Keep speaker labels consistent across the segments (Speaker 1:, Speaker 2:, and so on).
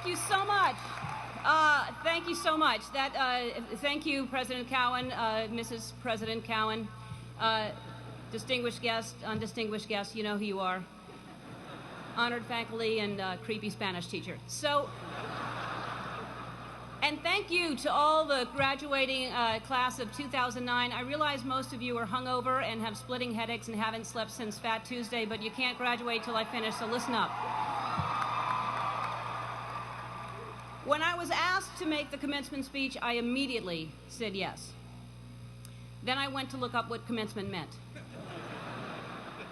Speaker 1: Thank you so much. Thank you so much. Thank you, President Cowan, Mrs. President Cowan, distinguished guest, undistinguished guest, you know who you are. Honored faculty and creepy Spanish teacher. And thank you to all the graduating class of 2009. I realize most of you are hungover and have splitting headaches and haven't slept since Fat Tuesday, but you can't graduate till I finish, so listen up. When I was asked to make the commencement speech, I immediately said yes. Then I went to look up what commencement meant,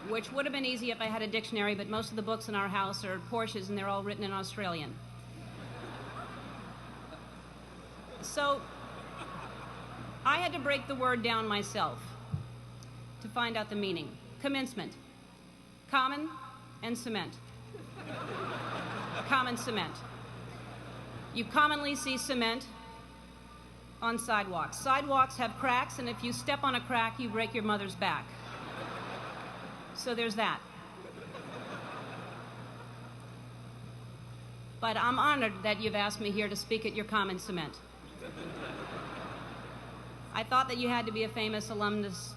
Speaker 1: which would have been easy if I had a dictionary, but most of the books in our house are Porsches and they're all written in Australian. So I had to break the word down myself to find out the meaning. Commencement, common and cement. Common cement. You commonly see cement on sidewalks. Sidewalks have cracks, and if you step on a crack, you break your mother's back. So there's that. But I'm honored that you've asked me here to speak at your common cement. I thought that you had to be a famous alumnus.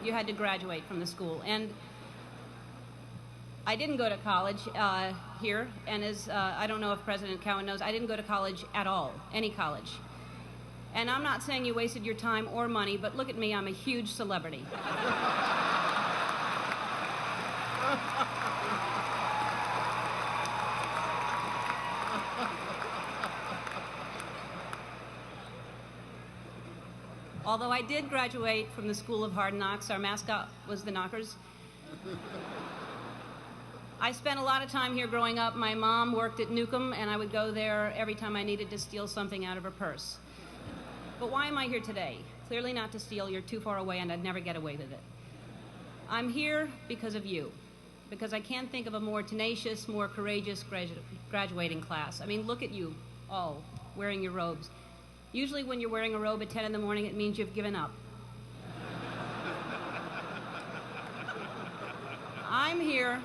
Speaker 1: You had to graduate from the school. And I didn't go to college here, and as I don't know if President Cowan knows, I didn't go to college at all, any college. And I'm not saying you wasted your time or money, but look at me, I'm a huge celebrity. Although I did graduate from the School of Hard Knocks, our mascot was the Knockers. I spent a lot of time here growing up. My mom worked at Newcomb, and I would go there every time I needed to steal something out of her purse. But why am I here today? Clearly not to steal. You're too far away, and I'd never get away with it. I'm here because of you, because I can't think of a more tenacious, more courageous graduating class. I mean, look at you all wearing your robes. Usually when you're wearing a robe at 10 in the morning, it means you've given up. I'm here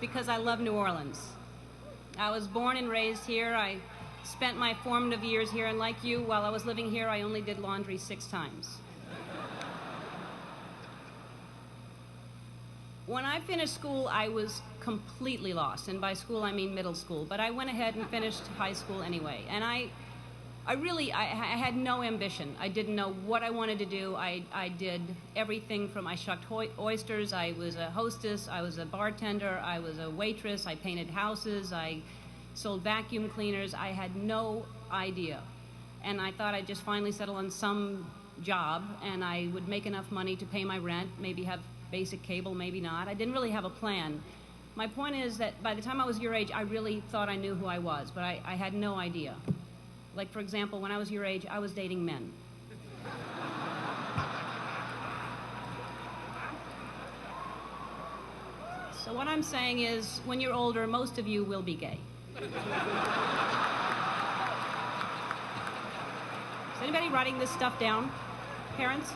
Speaker 1: because I love New Orleans. I was born and raised here. I spent my formative years here, and like you, while I was living here, I only did laundry 6 times. When I finished school, I was completely lost, and by school I mean middle school, but I went ahead and finished high school anyway, and I had no ambition. I didn't know what I wanted to do. I did everything from I shucked oysters, I was a hostess, I was a bartender, I was a waitress, I painted houses, I sold vacuum cleaners. I had no idea. And I thought I'd just finally settle on some job and I would make enough money to pay my rent, maybe have basic cable, maybe not. I didn't really have a plan. My point is that by the time I was your age, I really thought I knew who I was, but I had no idea. Like, for example, when I was your age, I was dating men. So what I'm saying is, when you're older, most of you will be gay. Is anybody writing this stuff down? Parents?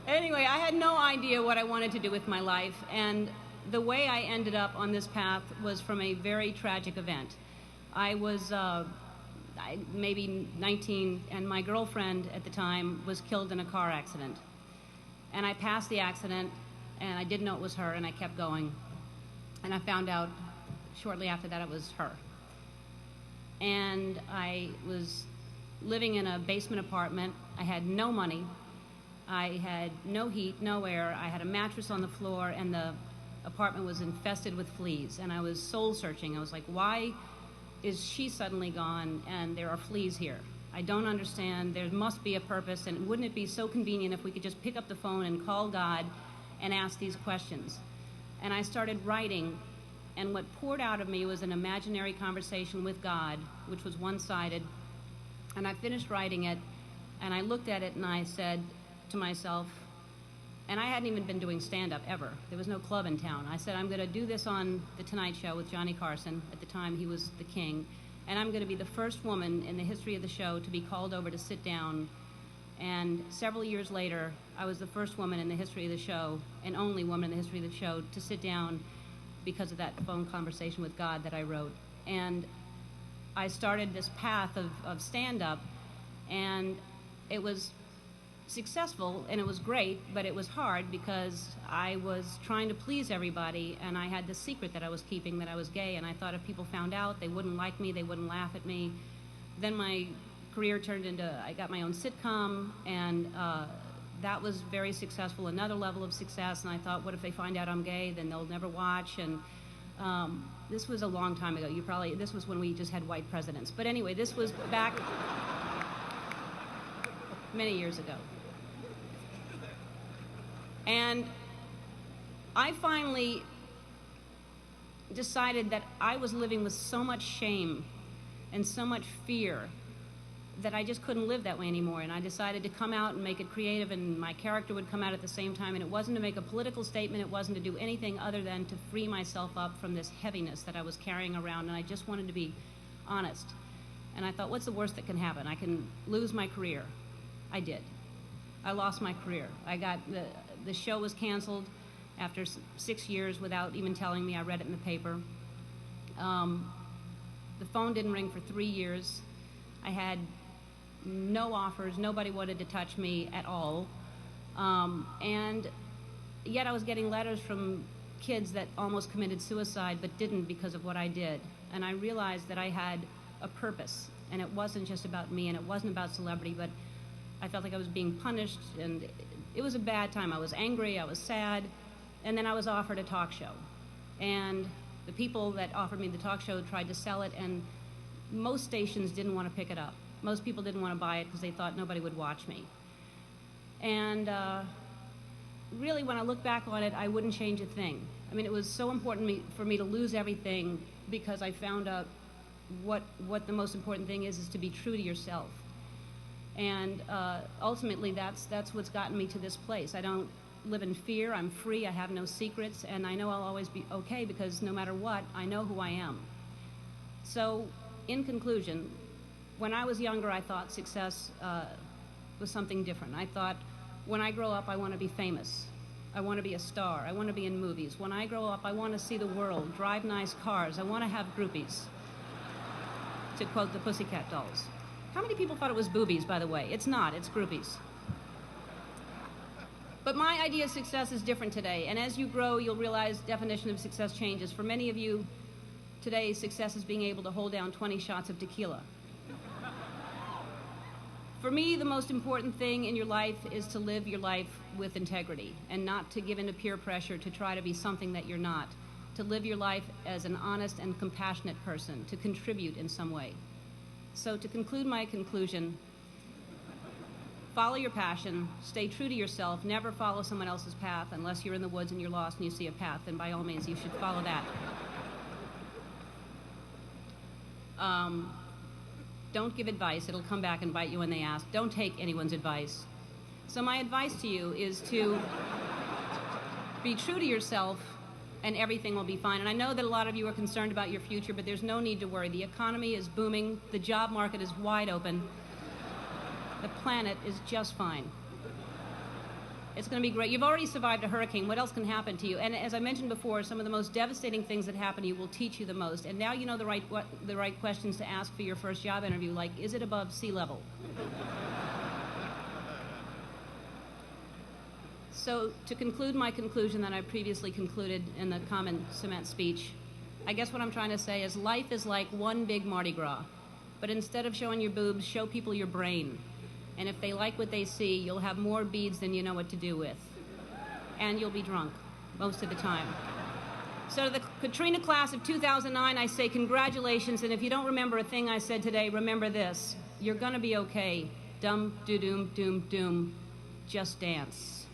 Speaker 1: Anyway, I had no idea what I wanted to do with my life, and the way I ended up on this path was from a very tragic event. I was maybe 19, and my girlfriend at the time was killed in a car accident. And I passed the accident, and I didn't know it was her, and I kept going. And I found out shortly after that it was her. And I was living in a basement apartment. I had no money. I had no heat, no air. I had a mattress on the floor, and the apartment was infested with fleas. And I was soul searching. I was like, why is she suddenly gone and there are fleas here? I don't understand. There must be a purpose, and wouldn't it be so convenient if we could just pick up the phone and call God and ask these questions? And I started writing, and what poured out of me was an imaginary conversation with God, which was one-sided. And I finished writing it, and I looked at it, and I said to myself, and I hadn't even been doing stand-up ever. There was no club in town. I said, I'm going to do this on The Tonight Show with Johnny Carson. At the time, he was the king. And I'm going to be the first woman in the history of the show to be called over to sit down And several years later, I was the first woman in the history of the show, and only woman in the history of the show, to sit down because of that phone conversation with God that I wrote. And I started this path of stand-up, and it was successful, and it was great, but it was hard because I was trying to please everybody, and I had this secret that I was keeping, that I was gay, and I thought if people found out, they wouldn't like me, they wouldn't laugh at me. Then my career turned into, I got my own sitcom, and that was very successful, another level of success, and I thought, what if they find out I'm gay, then they'll never watch, and this was a long time ago. This was when we just had white presidents. But anyway, this was back many years ago. And I finally decided that I was living with so much shame and so much fear that I just couldn't live that way anymore. And I decided to come out and make it creative, and my character would come out at the same time. And it wasn't to make a political statement. It wasn't to do anything other than to free myself up from this heaviness that I was carrying around. And I just wanted to be honest. And I thought, what's the worst that can happen? I can lose my career. I did. I lost my career. The show was canceled after 6 years without even telling me. I read it in the paper. The phone didn't ring for 3 years. I had no offers. Nobody wanted to touch me at all. And yet I was getting letters from kids that almost committed suicide but didn't because of what I did. And I realized that I had a purpose, and it wasn't just about me, and it wasn't about celebrity, but I felt like I was being punished, and it was a bad time. I was angry, I was sad, and then I was offered a talk show. And the people that offered me the talk show tried to sell it, and most stations didn't want to pick it up. Most people didn't want to buy it because they thought nobody would watch me. And really, when I look back on it, I wouldn't change a thing. I mean, it was so important for me to lose everything because I found out what the most important thing is to be true to yourself. And ultimately, that's what's gotten me to this place. I don't live in fear. I'm free. I have no secrets. And I know I'll always be okay because no matter what, I know who I am. So, in conclusion, when I was younger, I thought success was something different. I thought, when I grow up, I want to be famous. I want to be a star. I want to be in movies. When I grow up, I want to see the world, drive nice cars. I want to have groupies, to quote the Pussycat Dolls. How many people thought it was boobies, by the way? It's not. It's groupies. But my idea of success is different today. And as you grow, you'll realize definition of success changes. For many of you, today, success is being able to hold down 20 shots of tequila. For me, the most important thing in your life is to live your life with integrity and not to give in to peer pressure to try to be something that you're not. To live your life as an honest and compassionate person, to contribute in some way. So to conclude my conclusion, follow your passion, stay true to yourself, never follow someone else's path unless you're in the woods and you're lost and you see a path, then by all means you should follow that. Don't give advice. It'll come back and bite you when they ask. Don't take anyone's advice. So my advice to you is to be true to yourself, and everything will be fine. And I know that a lot of you are concerned about your future, but there's no need to worry. The economy is booming. The job market is wide open. The planet is just fine. It's going to be great. You've already survived a hurricane. What else can happen to you? And as I mentioned before, some of the most devastating things that happen to you will teach you the most. And now you know the right questions to ask for your first job interview, like, is it above sea level? So to conclude my conclusion that I previously concluded in the common cement speech, I guess what I'm trying to say is life is like one big Mardi Gras. But instead of showing your boobs, show people your brain. And if they like what they see, you'll have more beads than you know what to do with. And you'll be drunk most of the time. So to the Katrina class of 2009, I say congratulations. And if you don't remember a thing I said today, remember this. You're going to be okay. Dum, do, doom, doom, doom. Just dance.